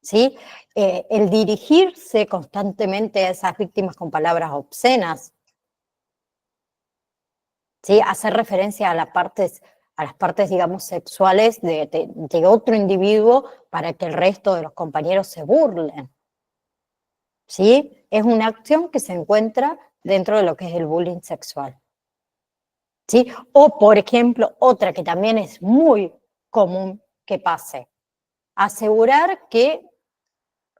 ¿Sí? El dirigirse constantemente a esas víctimas con palabras obscenas, ¿sí? Hacer referencia a las partes, digamos, sexuales de otro individuo para que el resto de los compañeros se burlen. ¿Sí? Es una acción que se encuentra dentro de lo que es el bullying sexual. ¿Sí? O, por ejemplo, otra que también es muy común que pase, asegurar que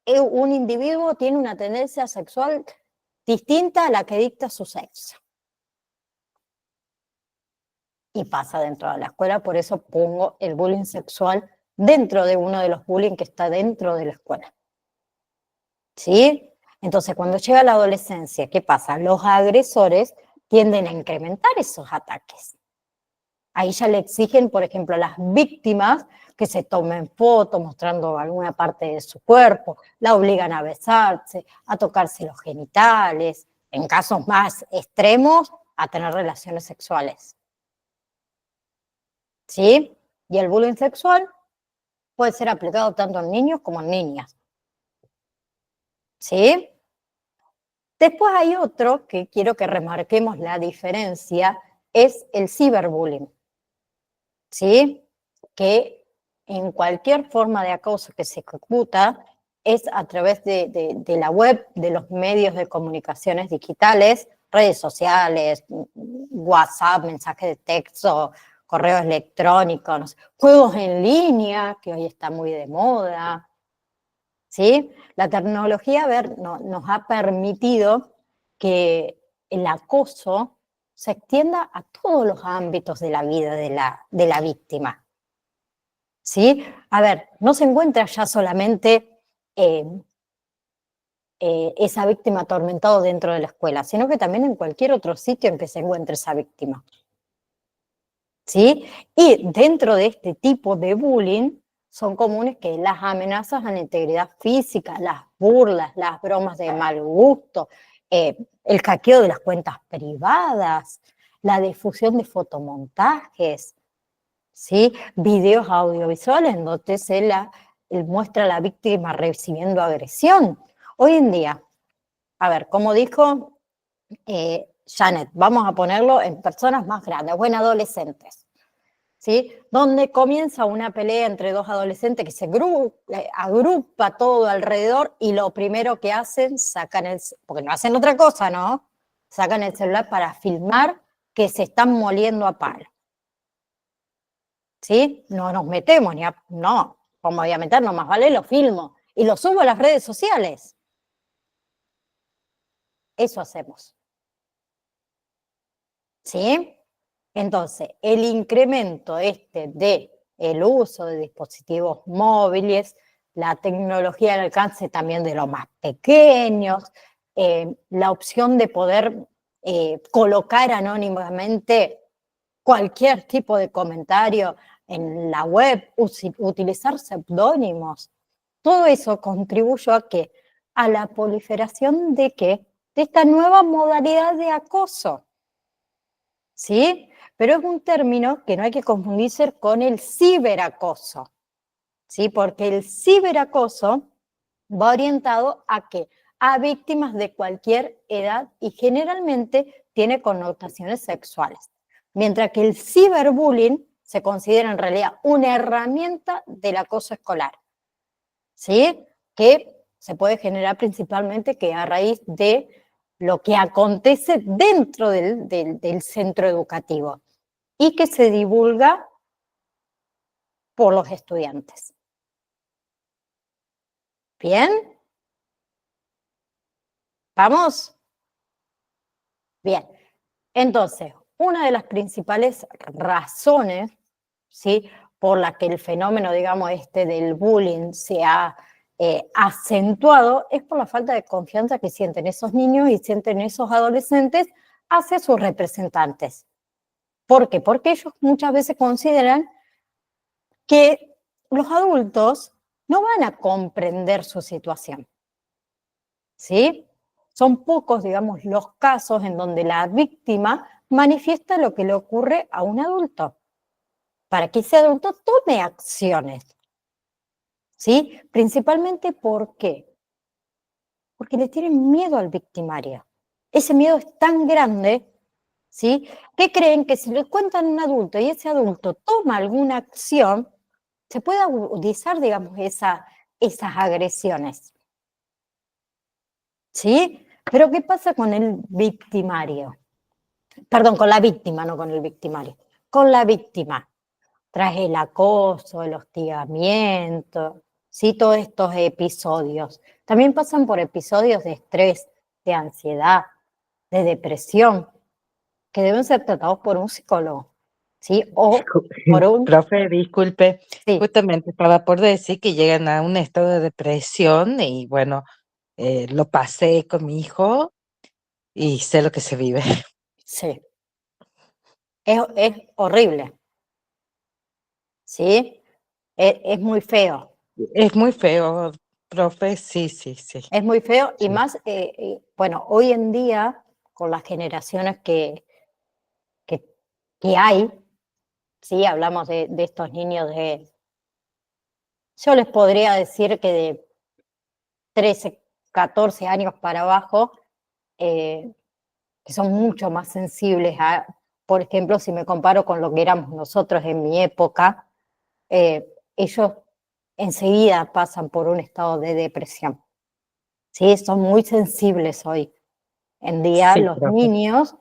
un individuo tiene una tendencia sexual distinta a la que dicta su sexo. Y pasa dentro de la escuela, por eso pongo el bullying sexual dentro de uno de los bullying que está dentro de la escuela. ¿Sí? Entonces, cuando llega la adolescencia, ¿qué pasa? Los agresores tienden a incrementar esos ataques. Ahí ya le exigen, por ejemplo, a las víctimas que se tomen fotos mostrando alguna parte de su cuerpo, la obligan a besarse, a tocarse los genitales, en casos más extremos, a tener relaciones sexuales. ¿Sí? Y el bullying sexual puede ser aplicado tanto en niños como en niñas. ¿Sí? Después hay otro que quiero que remarquemos la diferencia, es el ciberbullying. ¿Sí? Que en cualquier forma de acoso que se ejecuta es a través de la web, de los medios de comunicaciones digitales, redes sociales, WhatsApp, mensajes de texto, correos electrónicos, juegos en línea, que hoy está muy de moda. ¿sí? La tecnología, nos ha permitido que el acoso se extienda a todos los ámbitos de la vida de la víctima, ¿sí? A ver, no se encuentra ya solamente esa víctima atormentada dentro de la escuela, sino que también en cualquier otro sitio en que se encuentre esa víctima, ¿sí? Y dentro de este tipo de bullying son comunes que las amenazas a la integridad física, las burlas, las bromas de mal gusto, el hackeo de las cuentas privadas, la difusión de fotomontajes, ¿sí? Videos audiovisuales en donde muestra a la víctima recibiendo agresión. Hoy en día, a ver, como dijo Janet, vamos a ponerlo en personas más grandes o en adolescentes, ¿sí? Donde comienza una pelea entre dos adolescentes que se agrupa todo alrededor y lo primero que hacen, porque no hacen otra cosa, ¿no? Sacan el celular para filmar que se están moliendo a palo. ¿Sí? No nos metemos no, como voy a meter, no más vale lo filmo y lo subo a las redes sociales. Eso hacemos. ¿Sí? Entonces, el incremento del uso de dispositivos móviles, la tecnología al alcance también de los más pequeños, la opción de poder colocar anónimamente cualquier tipo de comentario en la web, utilizar seudónimos, todo eso contribuyó a ¿qué? A la proliferación de ¿qué? De esta nueva modalidad de acoso. ¿Sí? Pero es un término que no hay que confundirse con el ciberacoso, ¿sí? Porque el ciberacoso va orientado ¿a qué? A víctimas de cualquier edad y generalmente tiene connotaciones sexuales. Mientras que el ciberbullying se considera en realidad una herramienta del acoso escolar, ¿sí? Que se puede generar principalmente que a raíz de lo que acontece dentro del centro educativo y que se divulga por los estudiantes. ¿Bien? ¿Vamos? Bien. Entonces, una de las principales razones, ¿sí?, por la que el fenómeno, digamos, del bullying se ha acentuado es por la falta de confianza que sienten esos niños y sienten esos adolescentes hacia sus representantes. ¿Por qué? Porque ellos muchas veces consideran que los adultos no van a comprender su situación, ¿sí? Son pocos, digamos, los casos en donde la víctima manifiesta lo que le ocurre a un adulto, para que ese adulto tome acciones, ¿sí? Principalmente, ¿por qué? Porque le tienen miedo al victimario. Ese miedo es tan grande, ¿sí?, que creen que si le cuentan a un adulto y ese adulto toma alguna acción, se puede agudizar, digamos, esas agresiones. ¿Sí? Pero ¿qué pasa con el victimario? Perdón, con la víctima, no con el victimario. Con la víctima, tras el acoso, el hostigamiento, ¿sí? Todos estos episodios. También pasan por episodios de estrés, de ansiedad, de depresión, que deben ser tratados por un psicólogo, ¿sí? O por un... Profe, disculpe, Sí. justamente estaba por decir que llegan a un estado de depresión y bueno, lo pasé con mi hijo y sé lo que se vive. Sí. Es horrible, ¿sí? Es muy feo. Es muy feo, profe, sí, sí, sí. Es muy feo y Sí. más, bueno, hoy en día, con las generaciones que hay, ¿sí? Hablamos de estos niños yo les podría decir que de 13, 14 años para abajo, que son mucho más sensibles a, por ejemplo, si me comparo con lo que éramos nosotros en mi época, ellos enseguida pasan por un estado de depresión. Sí, son muy sensibles hoy en día Sí, los profe. niños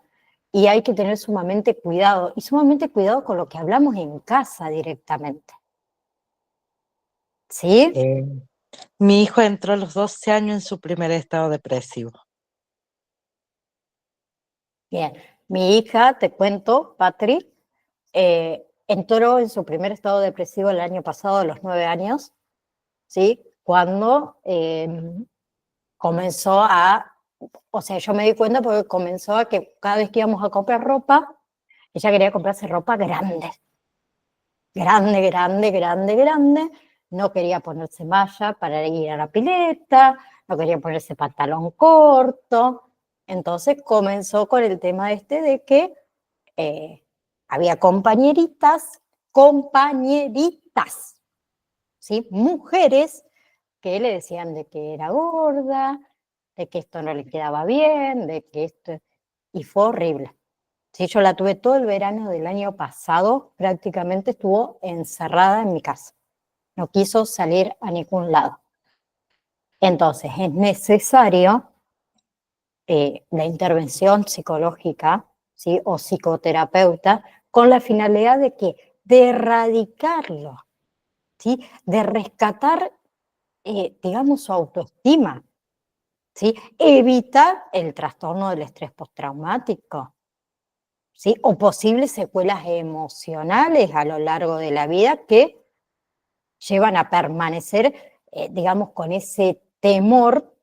y hay que tener sumamente cuidado y sumamente cuidado con lo que hablamos en casa directamente. ¿Sí? Mi hijo entró a los 12 años en su primer estado depresivo. Bien, mi hija, te cuento, Patri, entró en su primer estado depresivo el año pasado, a los 9 años, ¿sí? Cuando comenzó o sea, yo me di cuenta porque comenzó a que cada vez que íbamos a comprar ropa, ella quería comprarse ropa grande, grande, grande, grande, grande, no quería ponerse malla para ir a la pileta, no quería ponerse pantalón corto, entonces comenzó con el tema este de que había compañeritas, ¿sí? Mujeres que le decían de que era gorda, de que esto no le quedaba bien, de que esto... Y fue horrible. Sí, yo la tuve todo el verano del año pasado, prácticamente estuvo encerrada en mi casa. No quiso salir a ningún lado. Entonces es necesario la intervención psicológica, ¿sí? O psicoterapeuta con la finalidad de que de erradicarlo, ¿sí? De rescatar, digamos, su autoestima, ¿sí? Evitar el trastorno del estrés postraumático, ¿sí? O posibles secuelas emocionales a lo largo de la vida que llevan a permanecer, digamos, con ese temor,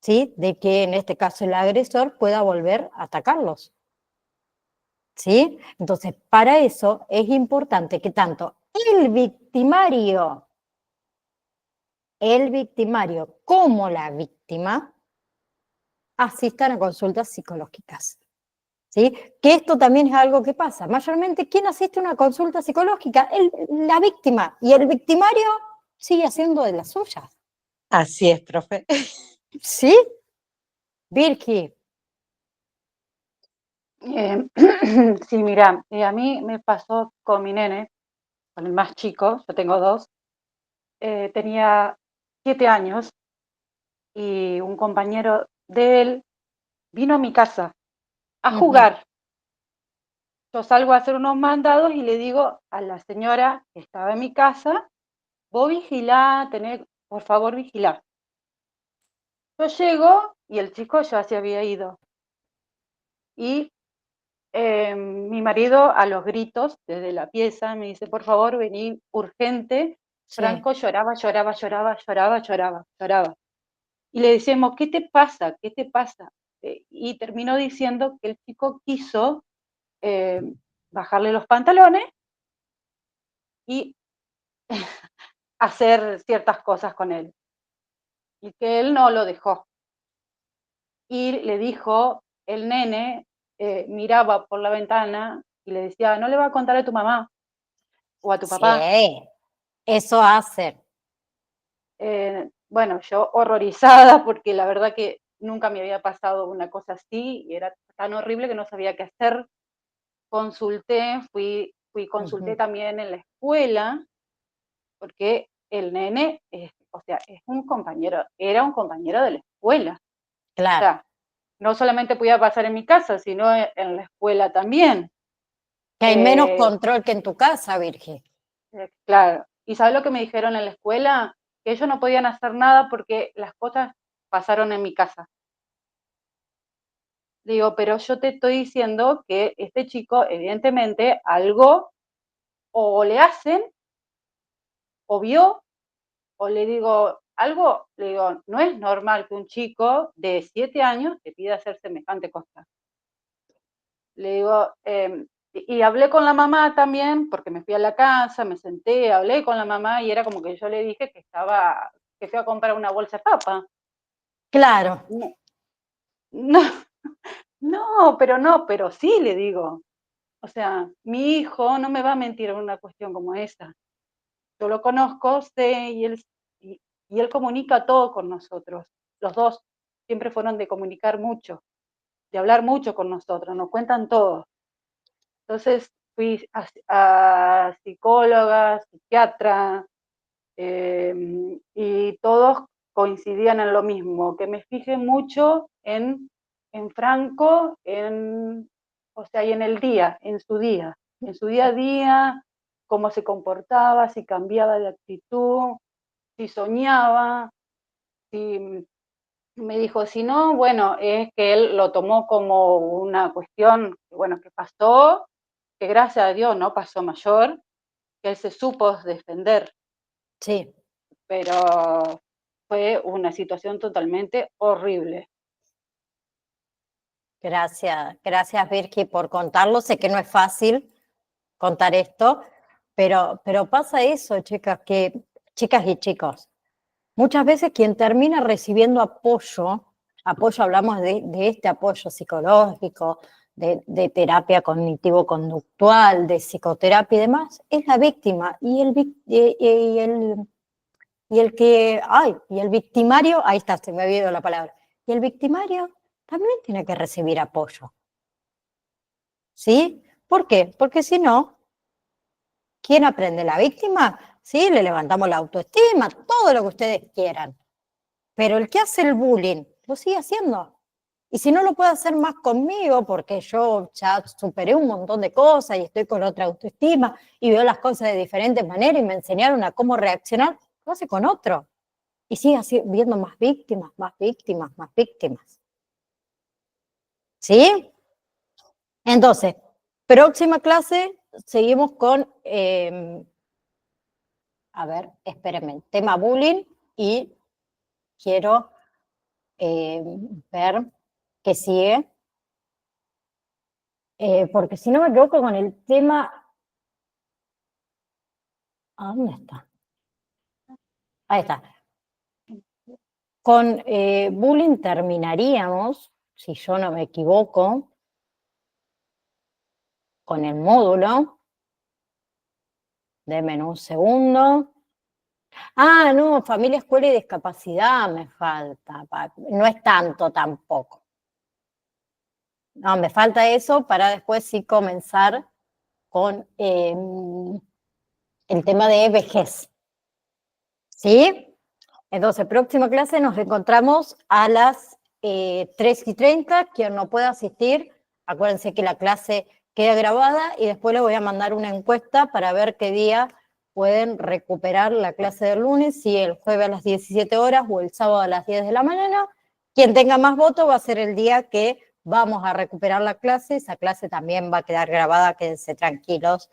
¿sí? De que en este caso el agresor pueda volver a atacarlos, ¿sí? Entonces, para eso es importante que tanto el victimario como la víctima asistan a consultas psicológicas, ¿sí? Que esto también es algo que pasa. Mayormente, ¿quién asiste a una consulta psicológica? La víctima. Y el victimario sigue haciendo de las suyas. Así es, profe. ¿Sí? Virgi. Sí, mira, a mí me pasó con mi nene, con el más chico, yo tengo dos, tenía 7 años y un compañero de él vino a mi casa a jugar. Yo salgo a hacer unos mandados y le digo a la señora que estaba en mi casa, vos vigilá, por favor vigilá. Yo llego y el chico ya se había ido. Y mi marido a los gritos desde la pieza me dice, por favor, vení urgente. Sí. Franco lloraba. Y le decíamos, ¿qué te pasa? ¿Qué te pasa? Y terminó diciendo que el chico quiso bajarle los pantalones y hacer ciertas cosas con él. Y que él no lo dejó. Y le dijo, el nene miraba por la ventana y le decía, no le va a contar a tu mamá o a tu papá. Sí, eso hace. Bueno, yo horrorizada porque la verdad que nunca me había pasado una cosa así y era tan horrible que no sabía qué hacer. Consulté, consulté también en la escuela porque el nene, o sea, era un compañero de la escuela. Claro. O sea, no solamente podía pasar en mi casa, sino en la escuela también. Que hay menos control que en tu casa, Virgi. Claro. ¿Y sabes lo que me dijeron en la escuela? Que ellos no podían hacer nada porque las cosas pasaron en mi casa. Digo, pero yo te estoy diciendo que este chico, evidentemente, algo o le hacen, o vio, o le digo, algo, le digo, no es normal que un chico de 7 años te pida hacer semejante cosa. Le digo, y hablé con la mamá también, porque me fui a la casa, me senté, hablé con la mamá y era como que yo le dije que fui a comprar una bolsa de papa. Claro. No, no, pero sí, le digo. O sea, mi hijo no me va a mentir en una cuestión como esa. Yo lo conozco, sé, y él comunica todo con nosotros. Los dos siempre fueron de comunicar mucho, de hablar mucho con nosotros, nos cuentan todo. Entonces fui a psicóloga, psiquiatra, y todos coincidían en lo mismo, que me fije mucho en Franco, o sea, y en el día, en su día a día, cómo se comportaba, si cambiaba de actitud, si soñaba, si me dijo, si no, bueno, es que él lo tomó como una cuestión, bueno, que pasó, que gracias a Dios no pasó mayor, que él se supo defender, Sí, pero fue una situación totalmente horrible. gracias Virgi por contarlo. Sé que no es fácil contar esto, pero pasa eso, chicas y chicos, muchas veces quien termina recibiendo apoyo hablamos de este apoyo psicológico, de terapia cognitivo-conductual, de psicoterapia y demás, es la víctima. Y el victimario, ahí está, se me había ido la palabra, y el victimario también tiene que recibir apoyo. ¿Sí? ¿Por qué? Porque si no, ¿quién aprende? ¿La víctima? Sí, le levantamos la autoestima, todo lo que ustedes quieran. Pero el que hace el bullying lo sigue haciendo. Y si no lo puede hacer más conmigo, porque yo ya superé un montón de cosas y estoy con otra autoestima y veo las cosas de diferentes maneras y me enseñaron a cómo reaccionar, lo hace con otro. Y sigue así, viendo más víctimas, más víctimas, más víctimas. ¿Sí? Entonces, próxima clase, seguimos con, a ver, espérenme, tema bullying y quiero ver qué sigue. Porque si no me equivoco con el tema... ¿A dónde está? Ahí está. Con bullying terminaríamos, si yo no me equivoco, con el módulo. Denme un segundo. Ah, no, familia, escuela y discapacidad me falta. No es tanto tampoco. No, me falta eso para después sí comenzar con el tema de vejez. ¿Sí? Entonces, próxima clase nos encontramos a las 3:30. Quien no pueda asistir, acuérdense que la clase queda grabada y después les voy a mandar una encuesta para ver qué día pueden recuperar la clase del lunes, si el jueves a las 17 horas o el sábado a las 10 de la mañana. Quien tenga más votos va a ser el día que vamos a recuperar la clase. Esa clase también va a quedar grabada, quédense tranquilos,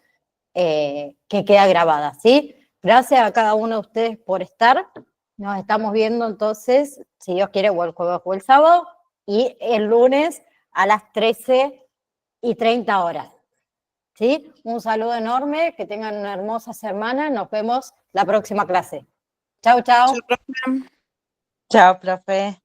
que queda grabada, ¿sí? Gracias a cada uno de ustedes por estar. Nos estamos viendo entonces, si Dios quiere, o el jueves o el sábado, y el lunes a las 13:30 horas. ¿Sí? Un saludo enorme, que tengan una hermosa semana. Nos vemos la próxima clase. Chau, chau. Chao, profe. Chao, profe.